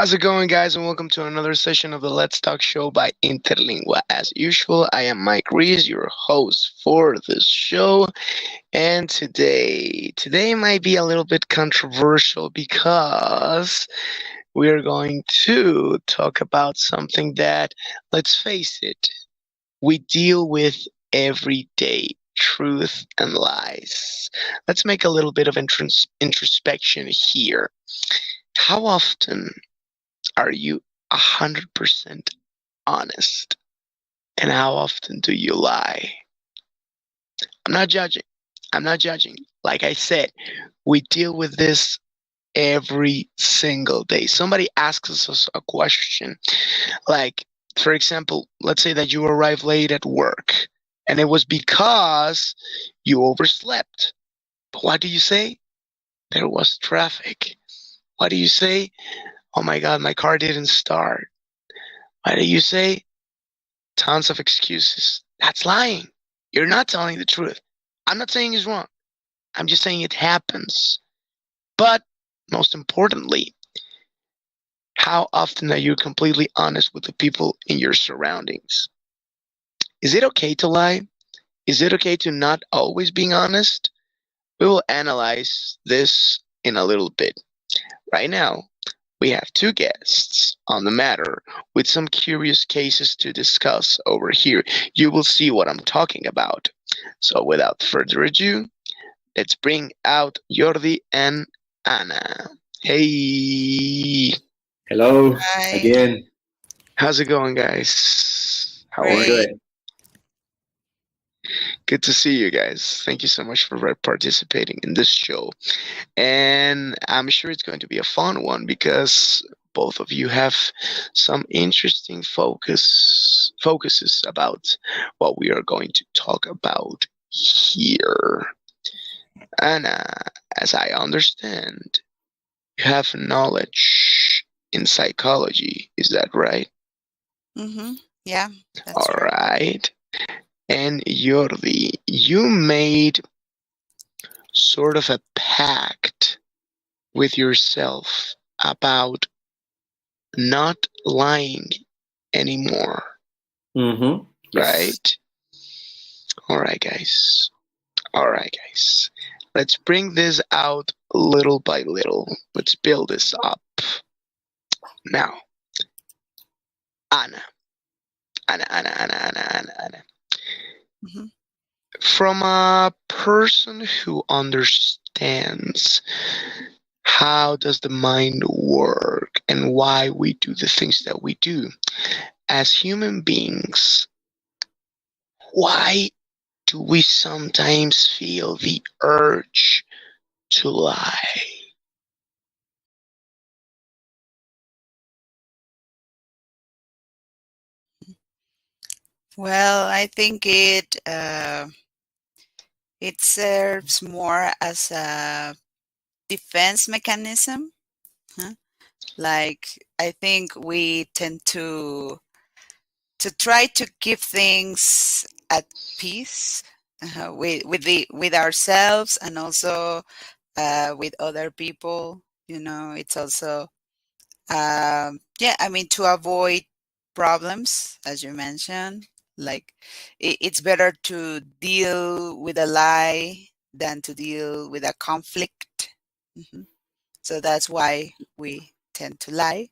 How's it going, guys? And welcome to another session of the Let's Talk Show by Interlingua. As usual, I am Mike Rees, your host for this show. And today might be a little bit controversial because we are going to talk about something that, let's face it, we deal with every day. Truth and lies. Let's make a little bit of introspection here. How often are you 100% honest? And how often do you lie? I'm not judging. I'm not judging. Like I said, we deal with this every single day. Somebody asks us a question, like, for example, let's say that you arrive late at work and it was because you overslept. But what do you say? There was traffic. What do you say? Oh my God, my car didn't start. What do you say? Tons of excuses. That's lying. You're not telling the truth. I'm not saying it's wrong. I'm just saying it happens. But most importantly, how often are you completely honest with the people in your surroundings? Is it okay to lie? Is it okay to not always being honest? We will analyze this in a little bit. Right now, we have two guests on the matter with some curious cases to discuss over here. You will see what I'm talking about. So without further ado, let's bring out Jordi and Anna. Hey, Hello Hi, again. how's it going, guys? How are you? great. Good. Good to see you guys. Thank you so much for participating in this show. And I'm sure it's going to be a fun one because both of you have some interesting focuses about what we are going to talk about here. Anna, as I understand, you have knowledge in psychology. Is that right? Mm-hmm. Yeah, that's All true. right. And Jordi, you made sort of a pact with yourself about not lying anymore, Yes. right? All right, guys. All right, guys. Let's bring this out little by little. Let's build this up. Now, Anna, Anna. Hmm. From a person who understands how does the mind work and why we do the things that we do as human beings, why do we sometimes feel the urge to lie? Well, I think it serves more as a defense mechanism. Huh? Like I think we tend to try to keep things at peace with ourselves and also with other people. It's also yeah, I mean, to avoid problems, as you mentioned, like it's better to deal with a lie than to deal with a conflict. Hmm. So that's why we tend to lie.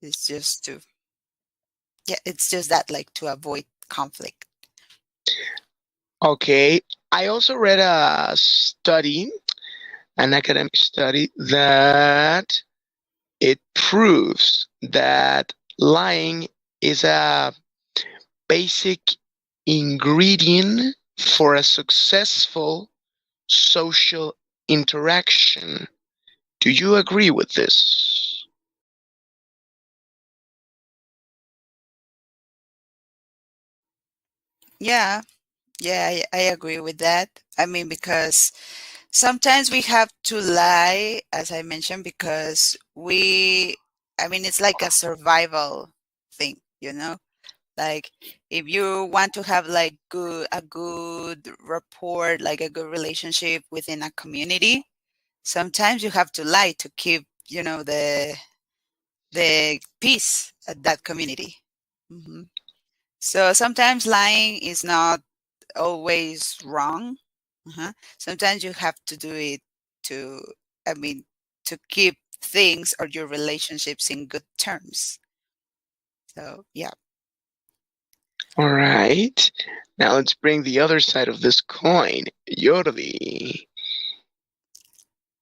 It's just to, yeah, it's just that, like, to avoid conflict. Okay, I also read a study, an academic study, that it proves that lying is a basic ingredient for a successful social interaction. Do you agree with this? Yeah, yeah, I agree with that. I mean, because sometimes we have to lie, as I mentioned, because I mean, it's like a survival thing. Like if you want to have like a good rapport, like a good relationship within a community, sometimes you have to lie to keep, the peace at that community. Mm-hmm. So sometimes lying is not always wrong. Uh-huh. Sometimes you have to do it to, I mean, to keep things or your relationships in good terms. So, yeah. All right. Now let's bring the other side of this coin. Jordi.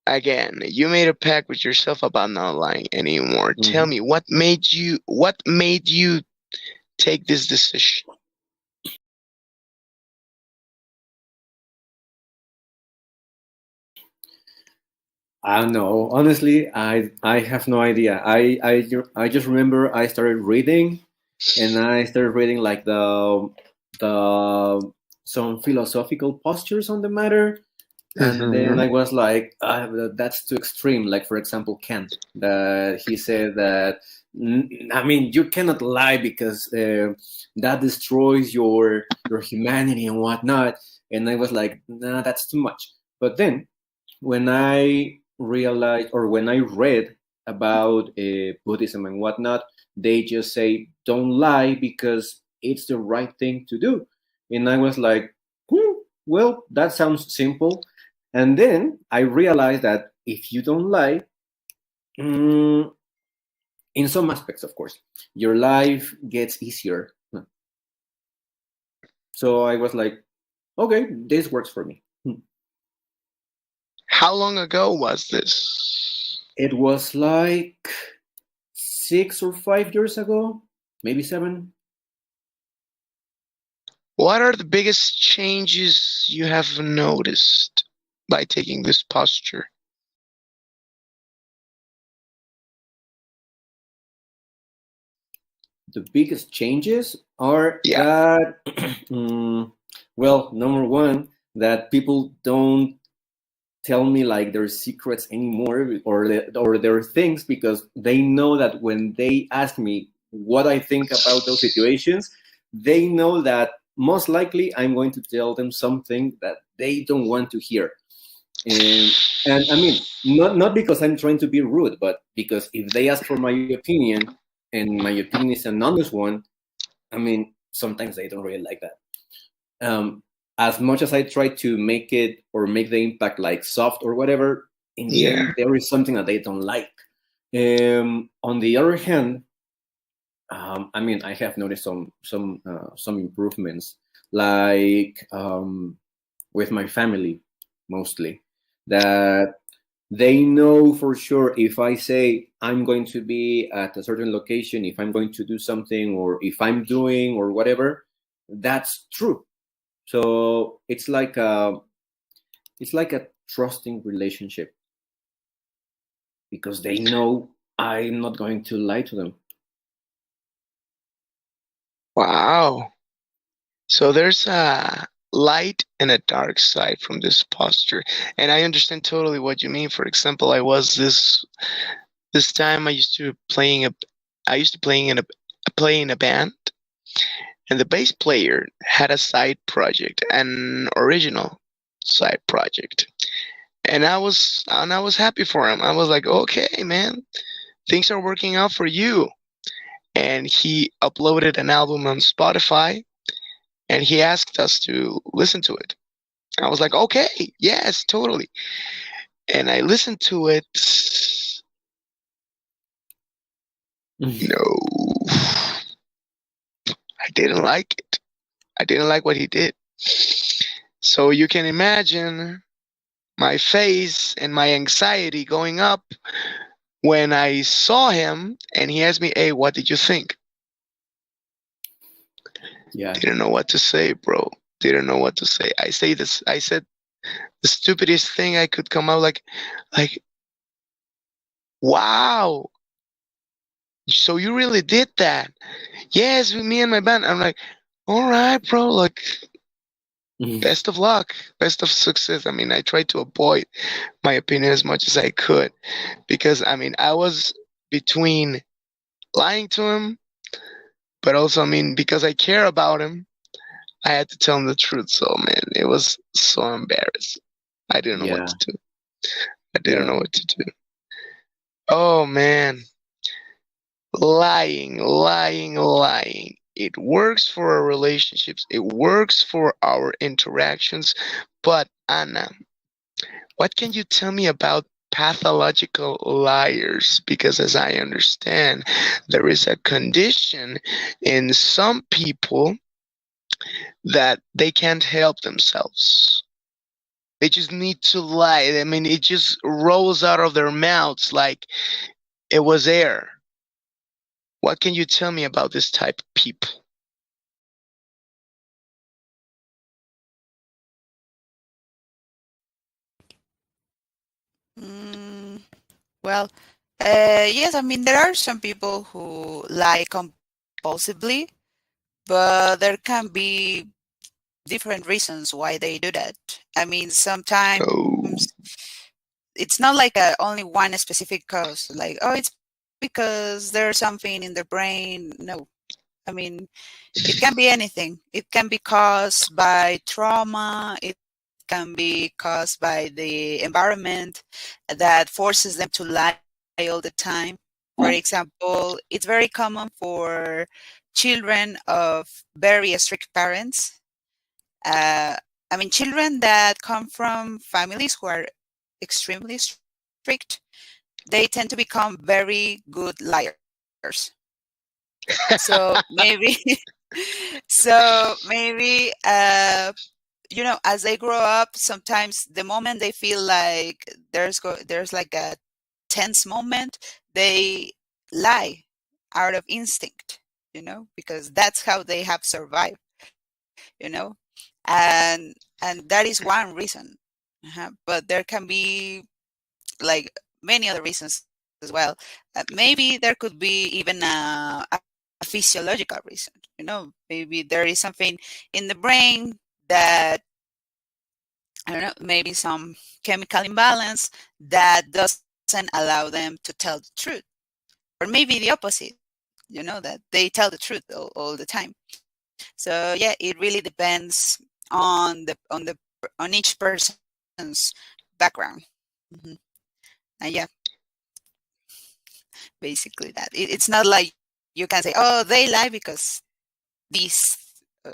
Again, you made a pact with yourself about not lying anymore. Mm-hmm. Tell me, what made you take this decision? I don't know. Honestly, I have no idea. I just remember I started reading, and I started reading like the some philosophical postures on the matter, and then I was like, that's too extreme. Like for example, Kant, that he said that I mean you cannot lie because that destroys your humanity and whatnot. And I was like, nah, that's too much. But then when I realized or when I read about Buddhism and whatnot, they just say don't lie because it's the right thing to do. And I was like, well, that sounds simple. And then I realized that if you don't lie, in some aspects, of course, your life gets easier. So I was like, okay, this works for me. How long ago was this? It was like 6 or 5 years ago, maybe 7. What are the biggest changes you have noticed by taking this posture? The biggest changes are that, well, number one, that people don't tell me like their secrets anymore or their things, because they know that when they ask me what I think about those situations, they know that most likely I'm going to tell them something that they don't want to hear. And I mean, not because I'm trying to be rude, but because if they ask for my opinion and my opinion is an honest one, I mean, sometimes they don't really like that. As much as I try to make it or make the impact like soft or whatever, in the end, there is something that they don't like. On the other hand, I mean, I have noticed some improvements, like with my family, mostly, that they know for sure if I say I'm going to be at a certain location, if I'm going to do something, or if I'm doing or whatever, that's true. So it's like a trusting relationship, because they know I'm not going to lie to them. Wow. So there's a light and a dark side from this posture, and I understand totally what you mean. For example, I was this time I used to play in a band, and the bass player had a side project, an original side project, and I was happy for him. I was like, okay, man, things are working out for you. And he uploaded an album on Spotify, and he asked us to listen to it. I was like, okay, yes, totally. And I listened to it. No, I didn't like it. I didn't like what he did. So you can imagine my face and my anxiety going up when I saw him and he asked me, hey, what did you think? Yeah. Didn't know what to say, bro. Didn't know what to say. I said the stupidest thing I could come out, like, wow. So you really did that? Yes, with me and my band. I'm like, all right, bro, like, best of luck, best of success. I mean, I tried to avoid my opinion as much as I could, because I mean, I was between lying to him, but also, I mean, because I care about him, I had to tell him the truth. So, man, it was so embarrassing. I didn't know what to do. I didn't know what to do. Oh, man. lying, lying, lying. It works for our relationships, it works for our interactions. But Anna, what can you tell me about pathological liars? Because as I understand, there is a condition in some people that they can't help themselves. They just need to lie. I mean, it just rolls out of their mouths like it was air. What can you tell me about this type of people? Mm, well, yes, I mean, there are some people who lie compulsively, but there can be different reasons why they do that. I mean, sometimes Oh, it's not like only one specific cause, like, oh, it's because there's something in the brain. No, I mean, it can be anything. It can be caused by trauma. It can be caused by the environment that forces them to lie all the time. For example, it's very common for children of very strict parents. I mean, children that come from families who are extremely strict, they tend to become very good liars. So maybe, so maybe, as they grow up, sometimes the moment they feel like there's like a tense moment, they lie out of instinct, because that's how they have survived, you know, and that is one reason. But there can be like many other reasons as well. Maybe there could be even a physiological reason. Maybe there is something in the brain that, I don't know, maybe some chemical imbalance that doesn't allow them to tell the truth, or maybe the opposite. That they tell the truth all the time. So yeah, it really depends on each person's background. hmm And yeah, basically that. It's not like you can say, oh, they lie because this. Uh,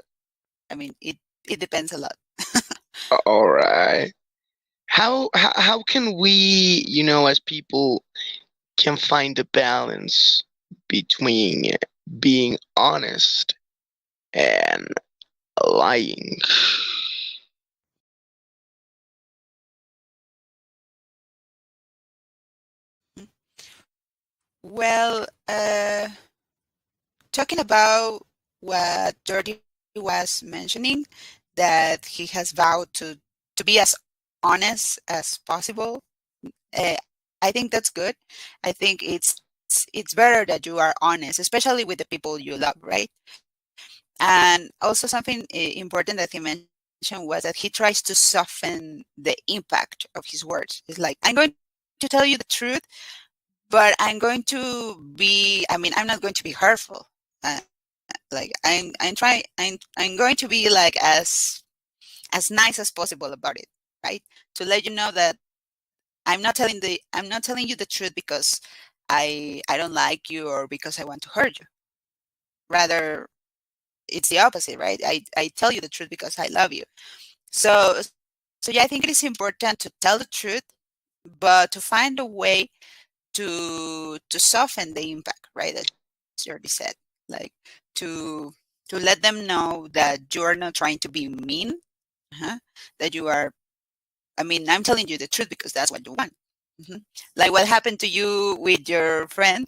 I mean, it depends a lot. all right. How can we, as people, can find the balance between being honest and lying? Well, talking about what Jordi was mentioning, that he has vowed to be as honest as possible. Uh, I think that's good. I think it's better that you are honest, especially with the people you love, right? And also something important that he mentioned was that he tries to soften the impact of his words. It's like, I'm going to tell you the truth, but I'm going to be, I mean, I'm not going to be hurtful. Uh, like I'm going to be like as nice as possible about it, right? To let you know that I'm not telling you the truth because I don't like you or because I want to hurt you. Rather, it's the opposite, right? I tell you the truth because I love you. So yeah, I think it is important to tell the truth, but to find a way to soften the impact, right? As you already said, like to let them know that you are not trying to be mean, that you are. I mean, I'm telling you the truth because that's what you want. hmm Like what happened to you with your friend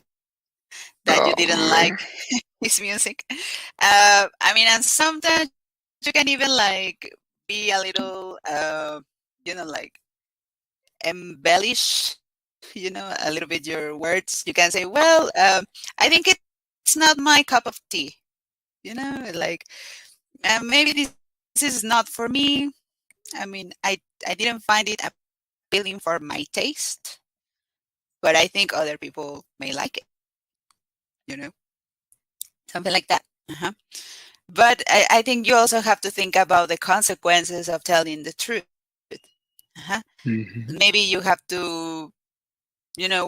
that you didn't like Um, his music. I mean, and sometimes you can even like be a little, like embellish, a little bit your words. You can say, well, I think it's not my cup of tea, like maybe this is not for me. I mean, I didn't find it appealing for my taste, but I think other people may like it, you know, something like that. Uh-huh. But I think you also have to think about the consequences of telling the truth. Uh-huh. mhm. Maybe you have to,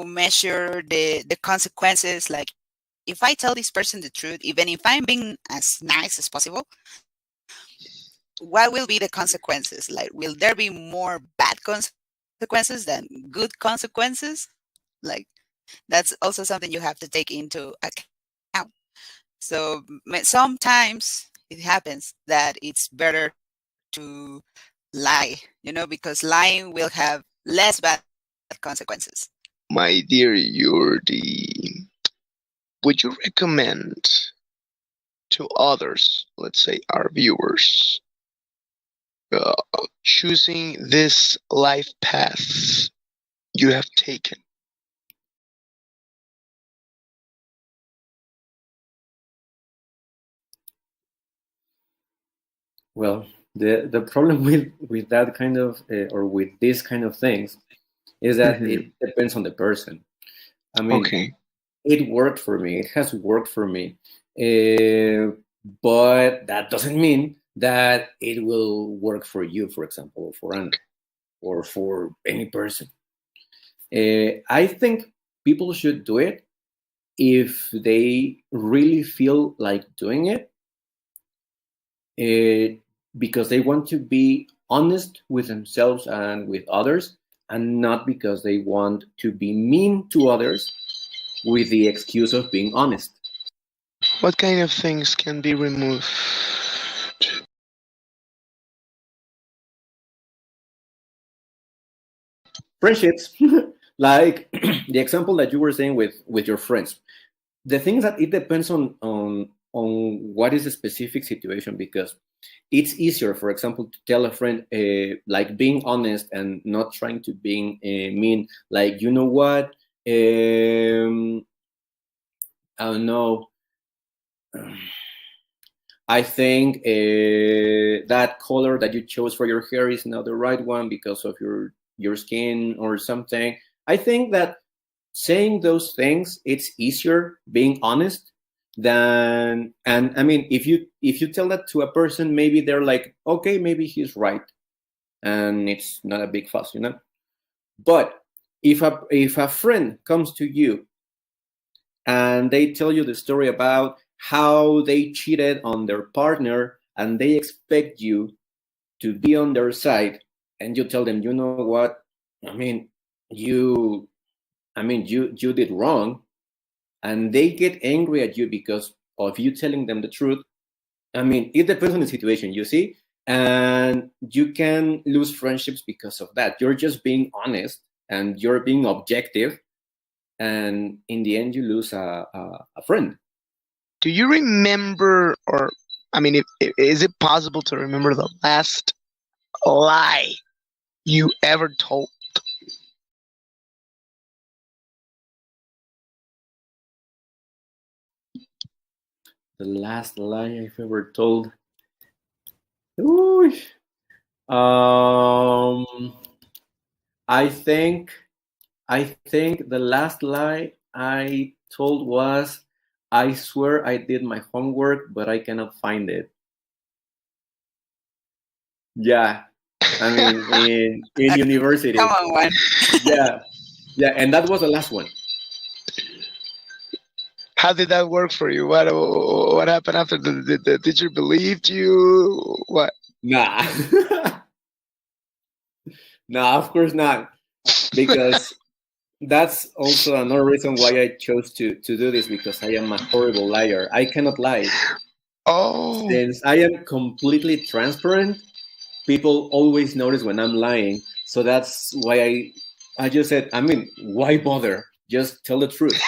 measure the consequences. Like if I tell this person the truth, even if I'm being as nice as possible, what will be the consequences? Like, will there be more bad consequences than good consequences? Like, that's also something you have to take into account. So sometimes it happens that it's better to lie, because lying will have less bad consequences. My dear Yurdi, would you recommend to others, let's say our viewers, choosing this life path you have taken? Well, the problem with that kind of or with this kind of things is that it depends on the person. I mean, Okay. it worked for me. It has worked for me, but that doesn't mean that it will work for you, for example, or for Anna, or for any person. I think people should do it if they really feel like doing it, because they want to be honest with themselves and with others, and not because they want to be mean to others with the excuse of being honest. What kind of things can be removed? Friendships, like the example that you were saying with your friends. The things that it depends on what is the specific situation, because it's easier, for example, to tell a friend, like being honest and not trying to being mean, like, you know what, I don't know, I think that color that you chose for your hair is not the right one because of your skin or something. I think that saying those things, it's easier being honest than, and I mean, if you tell that to a person, maybe they're like, okay, maybe he's right, and it's not a big fuss, But if a friend comes to you and they tell you the story about how they cheated on their partner and they expect you to be on their side, and you tell them, you know what, I mean, you you did wrong, and they get angry at you because of you telling them the truth. I mean, it depends on the situation, you see, and you can lose friendships because of that. You're just being honest and you're being objective, and in the end, you lose a friend. Do you remember, or I mean, is it possible to remember the last lie you ever told? The last lie I've ever told. Ooh. I think the last lie I told was, I swear I did my homework, but I cannot find it. Yeah, I mean, in university. Come on, one. Yeah, and that was the last one. How did that work for you? What happened after? The teacher believed you? What? Nah. Nah, of course not. Because that's also another reason why I chose to do this, because I am a horrible liar. I cannot lie. Oh. Since I am completely transparent, people always notice when I'm lying. So that's why I just said, I mean, why bother? Just tell the truth.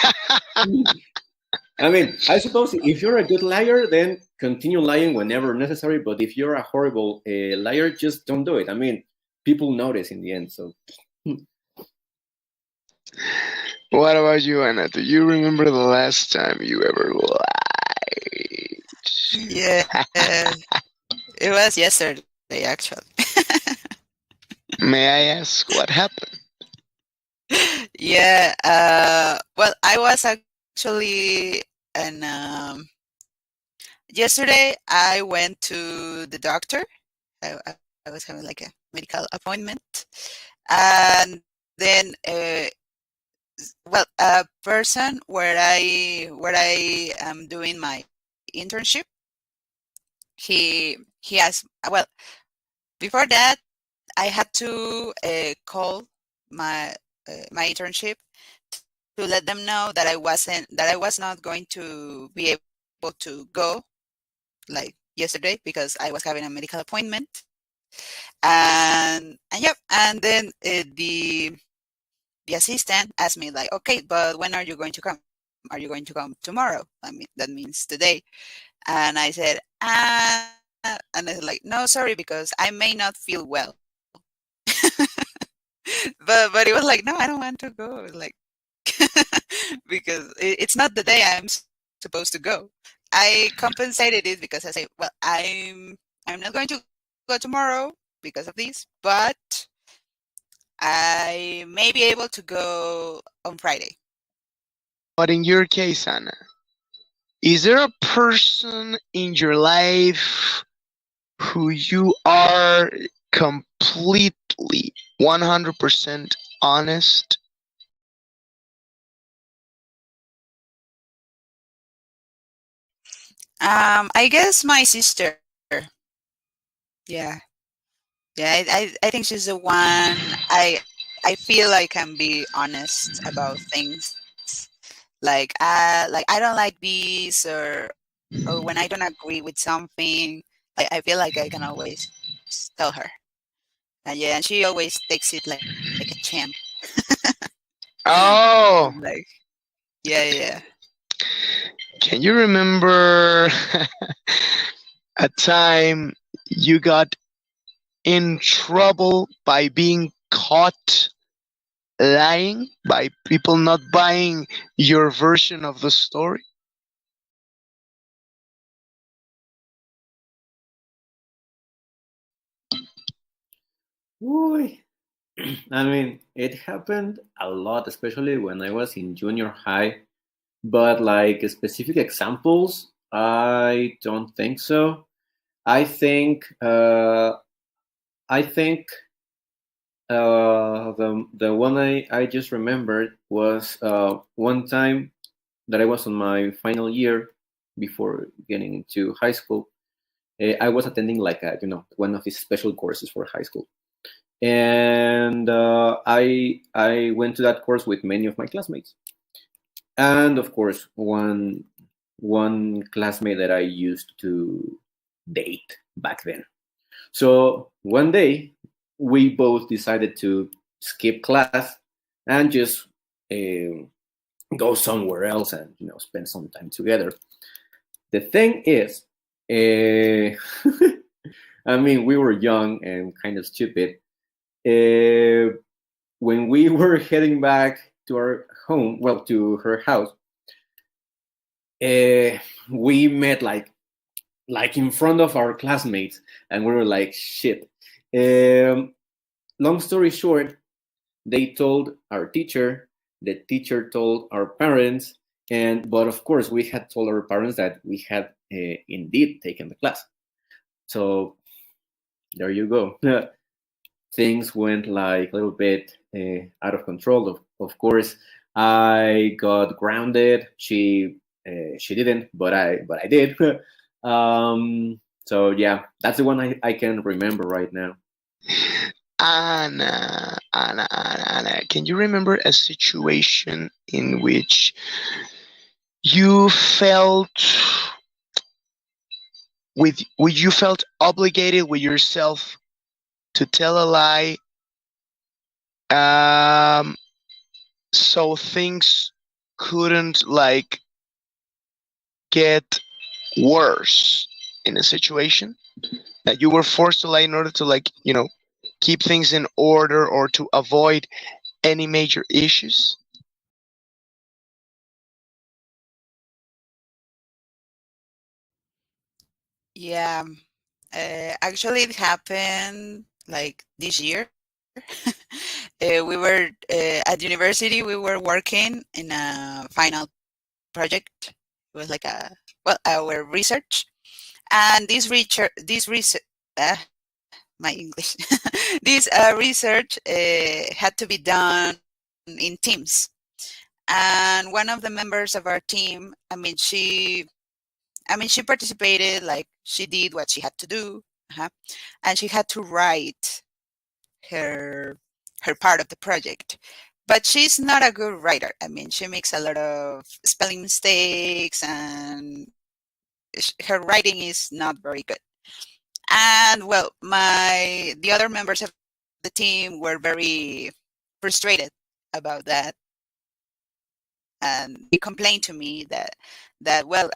I mean, I suppose if you're a good liar, then continue lying whenever necessary. But if you're a horrible liar, just don't do it. I mean, people notice in the end. So. What about you, Anna? Do you remember the last time you ever lied? Yeah, it was yesterday, actually. May I ask what happened? Yeah, well, I was actually, and yesterday I went to the doctor. I was having like a medical appointment, and then well, a person where I am doing my internship. He asked. Well, before that, I had to call my my internship to let them know that I was not going to be able to go like yesterday because I was having a medical appointment. And yep, and then the assistant asked me like, okay, but when are you going to come? Are you going to come tomorrow? I mean, that means today. And I said, and I said like, no, sorry, because I may not feel well. But it was like, no, I don't want to go. Like, because it's not the day I'm supposed to go. I compensated it because I say, well, I'm not going to go tomorrow because of this, but I may be able to go on Friday. But in your case, Anna, is there a person in your life who you are completely 100% honest? I guess my sister. Yeah, yeah. I think she's the one. I feel I can be honest about things. Like I don't like this, or when I don't agree with something, I feel like I can always tell her. And yeah, and she always takes it like a champ. Oh, Like, yeah, yeah. can you remember a time you got in trouble by being caught lying, by people not buying your version of the story? Ooh, I mean, it happened a lot, especially when I was in junior high. But like specific examples, I don't think so. I think I think the one I just remembered was one time that I was on my final year before getting into high school. I was attending like a one of these special courses for high school, and I went to that course with many of my classmates, and of course one classmate that I used to date back then. So one day we both decided to skip class and just uh, go somewhere else and spend some time together. The thing is, I mean, we were young and kind of stupid. When we were heading back to our home, well, to her house, we met like in front of our classmates, and we were like, shit. Long story short, they told our teacher, the teacher told our parents, but of course we had told our parents that we had indeed taken the class. So there you go. Things went like a little bit out of control. Of course, I got grounded. She didn't, but I did. So yeah, that's the one I can remember right now. Anna, can you remember a situation in which you felt you felt obligated with yourself to tell a lie, so things couldn't like get worse in a situation, that you were forced to lie in order to keep things in order or to avoid any major issues? Yeah. Actually, it happened like this year. We were at university. We were working in a final project. It was like our research, and this research, my English, this research had to be done in teams. And one of the members of our team, she participated, like she did what she had to do, and she had to write her part of the project. But she's not a good writer. She makes a lot of spelling mistakes, and her writing is not very good. And well, the other members of the team were very frustrated about that, and he complained to me that well,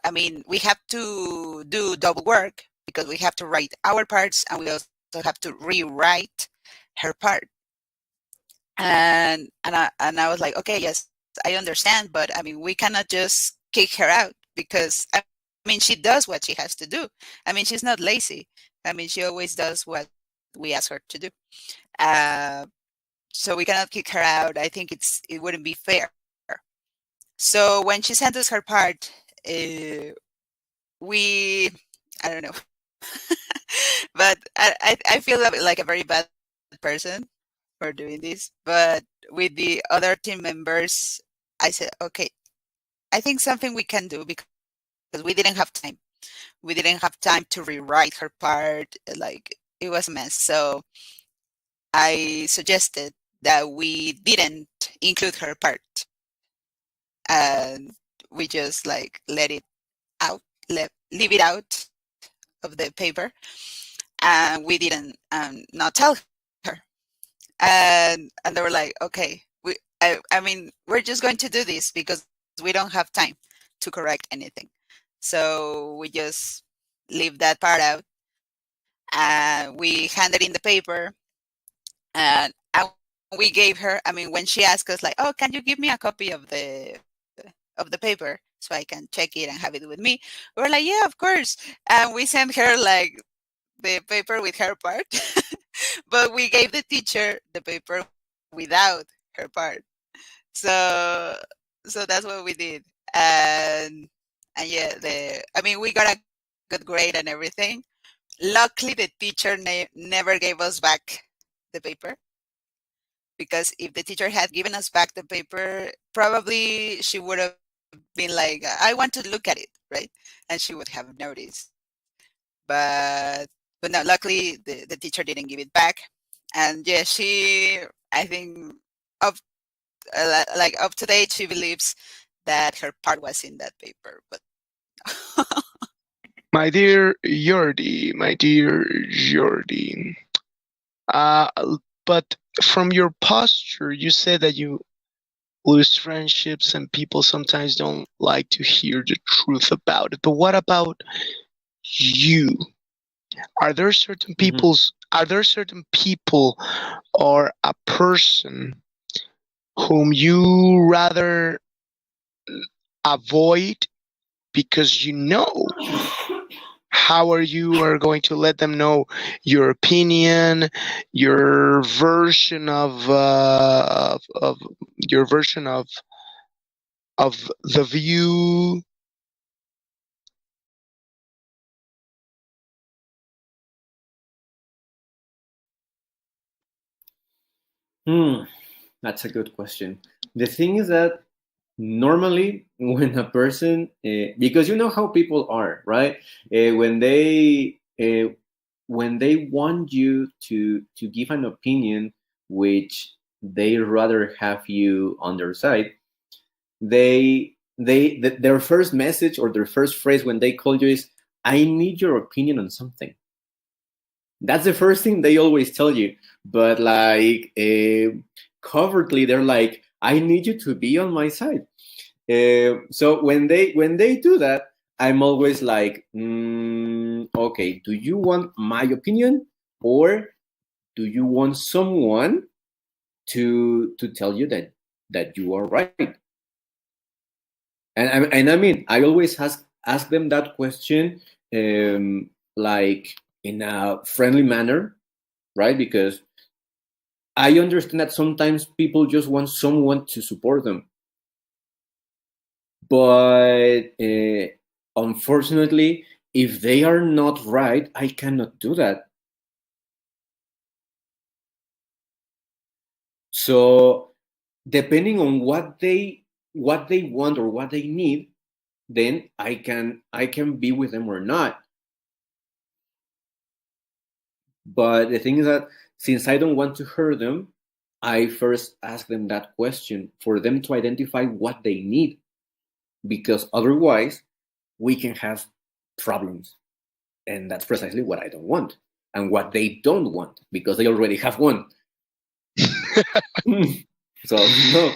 we have to do double work because we have to write our parts and we also have to rewrite her part. And I was like, okay, yes, I understand, but we cannot just kick her out because she does what she has to do. She's not lazy. She always does what we ask her to do. So we cannot kick her out. I think it wouldn't be fair. So when she sent us her part, I don't know, but I feel like a very bad person for doing this. But with the other team members, I said, okay, I think something we can do, because we didn't have time. We didn't have time to rewrite her part. Like, it was a mess. So I suggested that we didn't include her part. And we just like let it out, leave it out of the paper. And we didn't not tell her. And they were like, okay, we're just going to do this because we don't have time to correct anything. So we just leave that part out, and we handed in the paper, and we gave her, when she asked us like, oh, can you give me a copy of the paper so I can check it and have it with me? We're like, yeah, of course. And we sent her like the paper with her part, but we gave the teacher the paper without her part. So that's what we did. And yeah, we got a good grade and everything. Luckily, the teacher never gave us back the paper, because if the teacher had given us back the paper, probably she would have been like, I want to look at it, right? And she would have noticed. But no, luckily the teacher didn't give it back. And yeah, I think up to date, she believes that her part was in that paper. But my dear Jordi, but from your posture, you said that you lose friendships and people sometimes don't like to hear the truth about it. But what about you? Are there certain people or a person whom you rather avoid because how you are going to let them know your opinion, your version of the view? That's a good question. The thing is that normally when a person, because you know how people are, right? When they want you to give an opinion which they rather have you on their side, their first message or their first phrase when they call you is, I need your opinion on something. That's the first thing they always tell you. But like covertly, they're like, I need you to be on my side. So when they do that, I'm always like, okay, do you want my opinion, or do you want someone to tell you that you are right? And I always ask them that question, like in a friendly manner, right? Because I understand that sometimes people just want someone to support them. But unfortunately, if they are not right, I cannot do that. So depending on what they what they want or what they need, then I can be with them or not. But the thing is that since I don't want to hurt them, I first ask them that question for them to identify what they need, because otherwise we can have problems. And that's precisely what I don't want and what they don't want, because they already have one. So, no.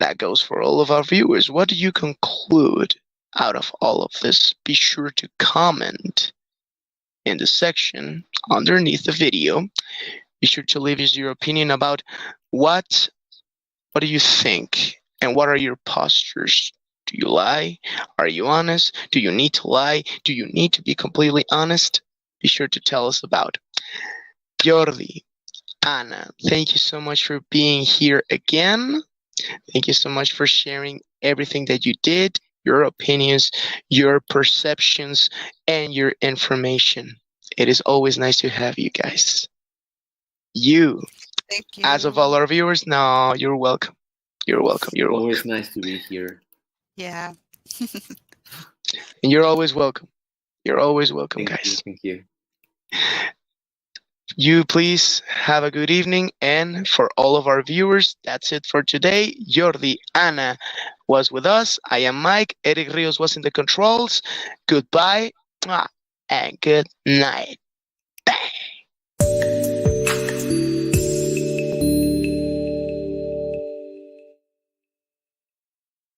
That goes for all of our viewers. What do you conclude out of all of this? Be sure to comment in the section underneath the video. Be sure to leave us your opinion about what do you think and what are your postures. Do you lie? Are you honest? Do you need to lie? Do you need to be completely honest? Be sure to tell us about. Jordi, Ana, thank you so much for being here again. Thank you so much for sharing everything that you did, your opinions, your perceptions, and your information. It is always nice to have you guys. Thank you. As of all our viewers, no, you're welcome. You're welcome. You're welcome. Always nice to be here. Yeah. And you're always welcome. You're always welcome, guys. Thank you. You please have a good evening. And for all of our viewers, that's it for today. Jordi, Ana was with us. I am Mike. Eric Rios was in the controls. Goodbye and good night. Bang.